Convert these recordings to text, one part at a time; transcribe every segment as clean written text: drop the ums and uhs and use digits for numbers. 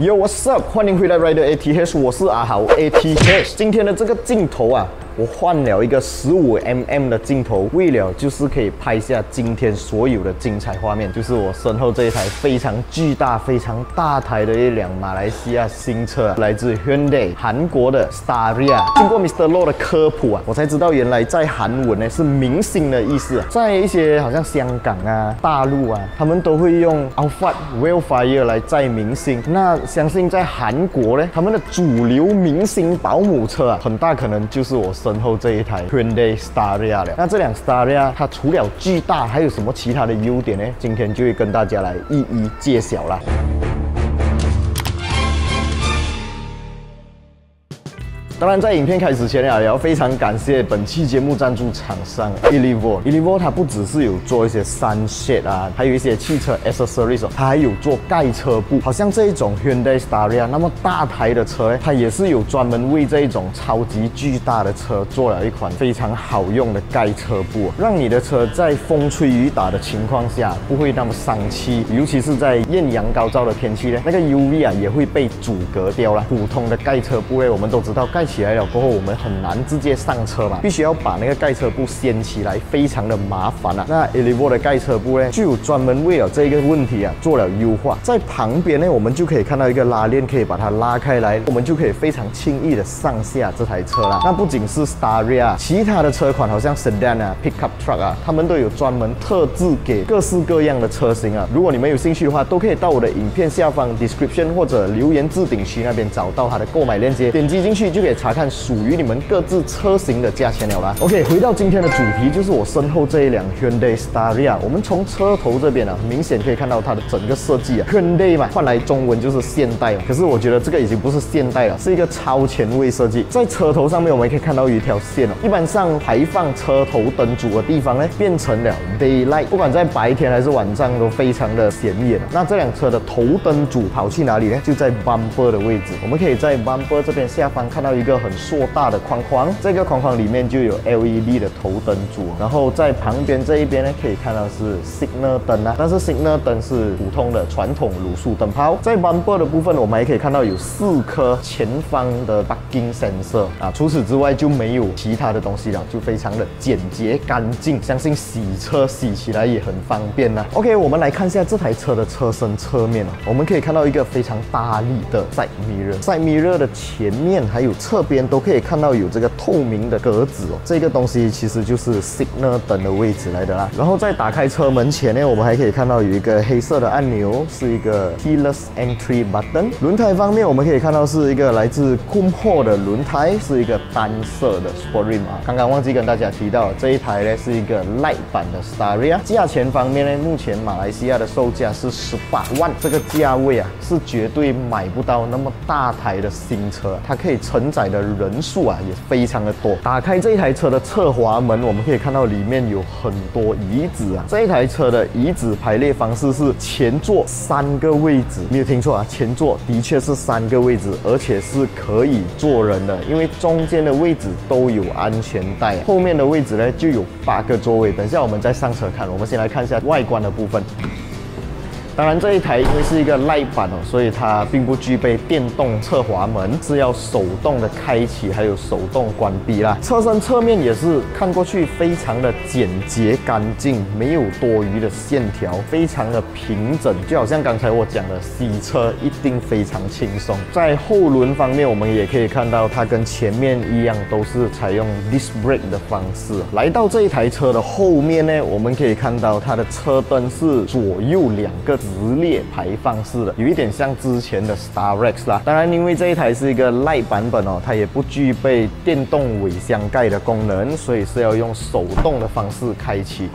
Yo, what's up？ 欢迎回来 Rider ATH， 我是阿豪 ATH。今天的这个镜头啊，我换了一个15mm 的镜头，为了就是可以拍下今天所有的精彩画面。就是我身后这一台非常巨大、非常大台的一辆马来西亚新车，来自 Hyundai 韩国的 Staria。经过 Mr. Low 的科普啊，我才知道原来在韩文呢是明星的意思。在一些好像香港啊、大陆啊，他们都会用 Alphard、Wildfire 来载明星。那相信在韩国呢，他们的主流明星保姆车啊，很大可能就是我身后这一台 Hyundai Staria 了。那这辆 Staria 它除了巨大，还有什么其他的优点呢？今天就会跟大家来一一揭晓啦。当然，在影片开始前啊，也要非常感谢本期节目赞助厂商 Elevo。Elevo 它不只是有做一些sunshade啊，还有一些汽车 accessories， 它还有做盖车布。好像这一种 Hyundai Staria 那么大台的车，它也是有专门为这一种超级巨大的车做了一款非常好用的盖车布，让你的车在风吹雨打的情况下不会那么伤漆，尤其是在艳阳高照的天气呢，那个 UV 啊也会被阻隔掉了。普通的盖车布呢，我们都知道盖起来了过后，我们很难直接上车嘛，必须要把那个盖车布掀起来，非常的麻烦啊。那 Elevo 的盖车布呢，就有专门为了这个问题啊做了优化。在旁边呢，我们就可以看到一个拉链，可以把它拉开来，我们就可以非常轻易的上下这台车啦。那不仅是 Staria， 其他的车款好像 Sedan 啊、Pickup Truck 啊，他们都有专门特制给各式各样的车型啊。如果你们有兴趣的话，都可以到我的影片下方 description 或者留言置顶区那边找到它的购买链接，点击进去就可以查看属于你们各自车型的价钱了啦。OK， 回到今天的主题，就是我身后这一辆 Hyundai Staria。我们从车头这边啊，明显可以看到它的整个设计啊 ，Hyundai 嘛，换来中文就是现代嘛。可是我觉得这个已经不是现代了，是一个超前卫设计。在车头上面，我们可以看到有一条线哦，一般上排放车头灯组的地方呢，变成了 daylight， 不管在白天还是晚上都非常的显眼。那这辆车的头灯组跑去哪里呢？就在 bumper 的位置。我们可以在 bumper 这边下方看到一个很硕大的框框，这个框框里面就有 LED 的头灯组，然后在旁边这一边呢，可以看到是 signal 灯啊，但是 signal 灯是普通的传统卤素灯泡。在 bumper 的部分，我们还可以看到有4颗前方的 parking sensor 啊，除此之外就没有其他的东西了，就非常的简洁干净，相信洗车洗起来也很方便啦。OK， 我们来看一下这台车的车身侧面哦，我们可以看到一个非常大力的 side mirror，side mirror 的前面还有侧边都可以看到有这个透明的格子哦，这个东西其实就是 signal 灯的位置来的啦。然后在打开车门前呢，我们还可以看到有一个黑色的按钮，是一个 keyless entry button。轮胎方面，我们可以看到是一个来自 Kumho 的轮胎，是一个单色的 Sport Rim 啊。刚刚忘记跟大家提到，这一台呢是一个 Light 版的 Staria。价钱方面呢，目前马来西亚的售价是18万，这个价位啊是绝对买不到那么大台的新车，它可以承载的人数啊也非常的多。打开这一台车的侧滑门，我们可以看到里面有很多椅子啊。这一台车的椅子排列方式是前座3个位置，没有听错啊，前座的确是3个位置，而且是可以坐人的，因为中间的位置都有安全带，后面的位置呢就有8个座位。等一下我们再上车看，我们先来看一下外观的部分。当然，这一台因为是一个 Light 版哦，所以它并不具备电动侧滑门，是要手动的开启，还有手动关闭啦。车身侧面也是看过去非常的简洁干净，没有多余的线条，非常的平整，就好像刚才我讲的，洗车一定非常轻松。在后轮方面，我们也可以看到它跟前面一样，都是采用 disc brake 的方式。来到这一台车的后面呢，我们可以看到它的车灯是左右2个直列排放式的，有一点像之前的 Starex 啦。当然，因为这一台是一个 Light 版本哦，它也不具备电动尾箱盖的功能，所以是要用手动的方式开启。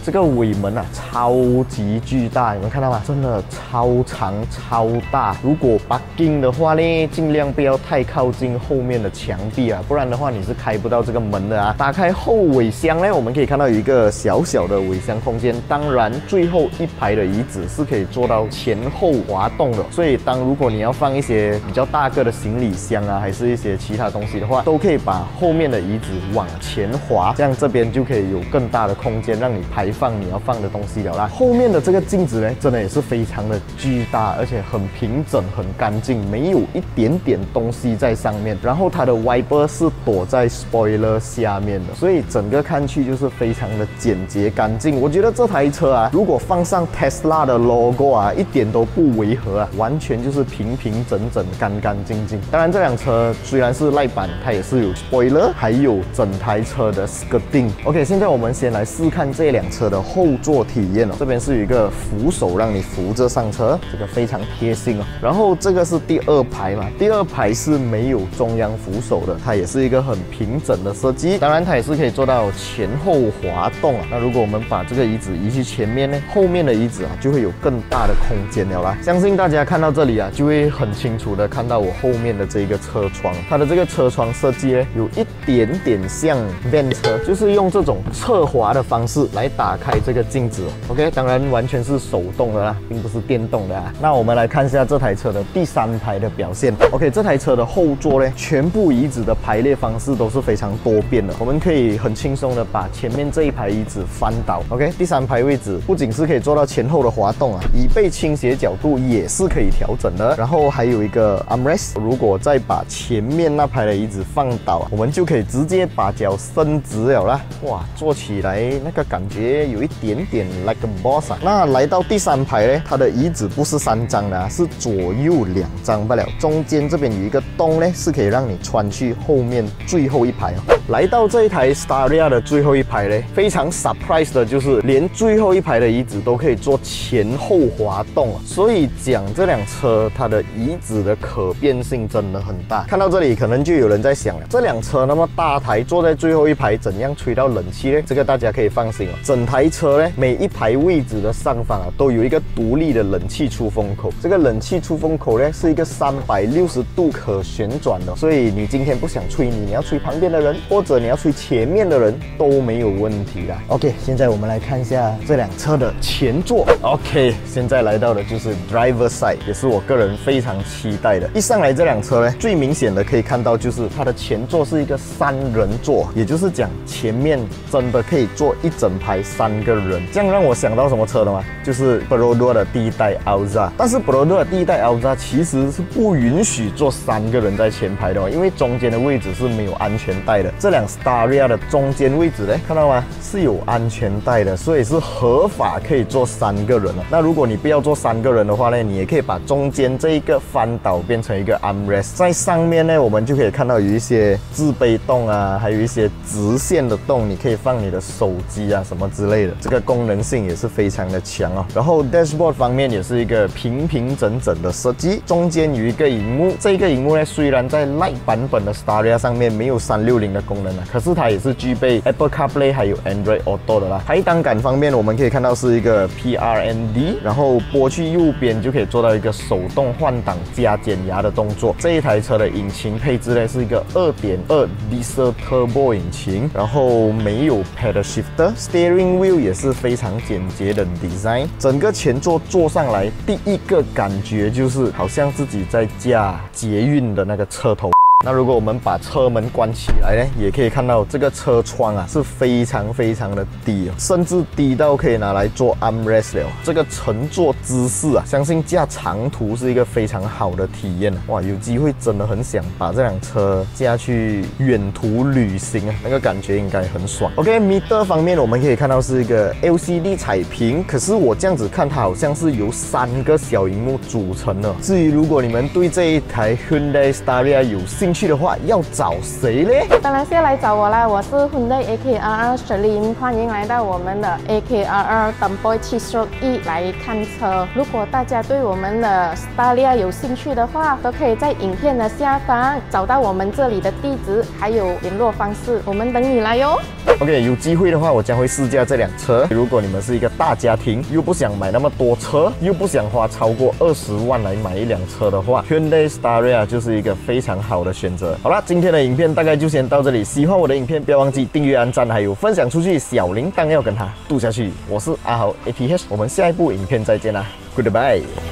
这个尾门啊，超级巨大，你们看到吗？真的超长超大。如果 parking 的话呢，尽量不要太靠近后面的墙壁啊，不然的话你是开不到这个门的啊。打开后尾箱呢，我们可以看到有一个小小的尾箱空间。当然，最后一排的椅子是可以做到前后滑动的，所以如果你要放一些比较大个的行李箱啊，还是一些其他东西的话，都可以把后面的椅子往前滑，这样这边就可以有更大的空间让你排排放你要放的东西了啦。后面的这个镜子呢，真的也是非常的巨大，而且很平整、很干净，没有一点点东西在上面。然后它的 wiper 是躲在 spoiler 下面的，所以整个看去就是非常的简洁干净。我觉得这台车啊，如果放上 Tesla 的 logo 啊，一点都不违和啊，完全就是平平整整、干干净净。当然，这辆车虽然是赖版，它也是有 spoiler， 还有整台车的 skirting。OK， 现在我们先来试看这辆车的后座体验哦。这边是有一个扶手让你扶着上车，这个非常贴心哦。然后这个是第二排嘛，第二排是没有中央扶手的，它也是一个很平整的设计。当然，它也是可以做到前后滑动啊。那如果我们把这个椅子移去前面呢，后面的椅子啊就会有更大的空间了啦。相信大家看到这里啊，就会很清楚的看到我后面的这个车窗，它的这个车窗设计呢，有一点点像 van 车，就是用这种侧滑的方式来打开这个镜子。OK， 当然完全是手动的啦，并不是电动的啊。那我们来看一下这台车的第三排的表现。OK， 这台车的后座呢，全部椅子的排列方式都是非常多变的，我们可以很轻松的把前面这一排椅子翻倒。OK， 第三排位置不仅是可以做到前后的滑动啊，椅背倾斜角度也是可以调整的。然后还有一个 armrest， 如果再把前面那排的椅子放倒，我们就可以直接把脚伸直了啦。哇，坐起来那个感觉有一点点 like a boss 啊。那来到第三排呢，它的椅子不是3张的啊，是左右2张罢了。中间这边有一个洞呢，是可以让你穿去后面最后一排哦。来到这一台 Staria 的最后一排呢，非常 surprise 的就是连最后一排的椅子都可以做前后滑动啊。所以讲这辆车它的椅子的可变性真的很大。看到这里，可能就有人在想了，这辆车那么大台，坐在最后一排，怎样吹到冷气呢？这个大家可以放心哦。整台车呢，每一排位置的上方啊，都有一个独立的冷气出风口。这个冷气出风口呢，是一个360度可旋转的，所以你今天不想吹你要吹旁边的人，或者你要吹前面的人都没有问题啦。OK， 现在我们来看一下这辆车的前座。OK， 现在来到的就是 driver side， 也是我个人非常期待的。一上来这辆车呢，最明显的可以看到就是它的前座是一个3人座，也就是讲前面真的可以坐一整排3个人。这样让我想到什么车了吗？就是 Perodua 的第一代 Alza。但是 Perodua 的第一代 Alza 其实是不允许坐3个人在前排的哦，因为中间的位置是没有安全带的。这辆 Staria 的中间位置呢，看到吗？是有安全带的，所以是合法可以坐3个人哦。那如果你不要坐3个人的话呢，你也可以把中间这一个翻倒变成一个 armrest。在上面呢，我们就可以看到有一些自备洞啊，还有一些直线的洞，你可以放你的手机啊什么之类的，这个功能性也是非常的强哦。然后 dashboard 方面也是一个平平整整的设计，中间有一个荧幕，这个荧幕呢虽然在 Lite 版本的 Staria 上面没有360的功能啊，可是它也是具备 Apple CarPlay 还有 Android Auto 的啦。排档杆方面，我们可以看到是一个 PRND， 然后拨去右边就可以做到一个手动换挡加减压的动作。这一台车的引擎配置呢是一个 2.2 Diesel Turbo 引擎，然后没有 Pedal Shifter，Steering Wheel 也是非常简洁的 design。整个前座坐上来，第一个感觉就是好像自己在驾捷运的那个车头。那如果我们把车门关起来呢，也可以看到这个车窗啊是非常非常的低哦，甚至低到可以拿来做 armrest 了。这个乘坐姿势啊，相信驾长途是一个非常好的体验啊。哇，有机会真的很想把这辆车驾去远途旅行啊，那个感觉应该很爽。OK，meter 方面我们可以看到是一个 LCD 彩屏，可是我这样子看它好像是由3个小荧幕组成的。至于如果你们对这一台 Hyundai Staria 有兴趣的话，要找谁呢？当然是要来找我啦！我是 Hyundai AKRR Sherlyn， 欢迎来到我们的 AKRR Tempoy 7/1来看车。如果大家对我们的 Staria 有兴趣的话，都可以在影片的下方找到我们这里的地址还有联络方式，我们等你来哟。OK， 有机会的话，我将会试驾这辆车。如果你们是一个大家庭，又不想买那么多车，又不想花超过20万来买一辆车的话 ，Hyundai Staria 就是一个非常好的选择。好啦，今天的影片大概就先到这里。喜欢我的影片，不要忘记订阅、按赞，还有分享出去，小铃铛要跟它嘟下去。我是阿豪 ATH， 我们下一部影片再见啦 ，Goodbye。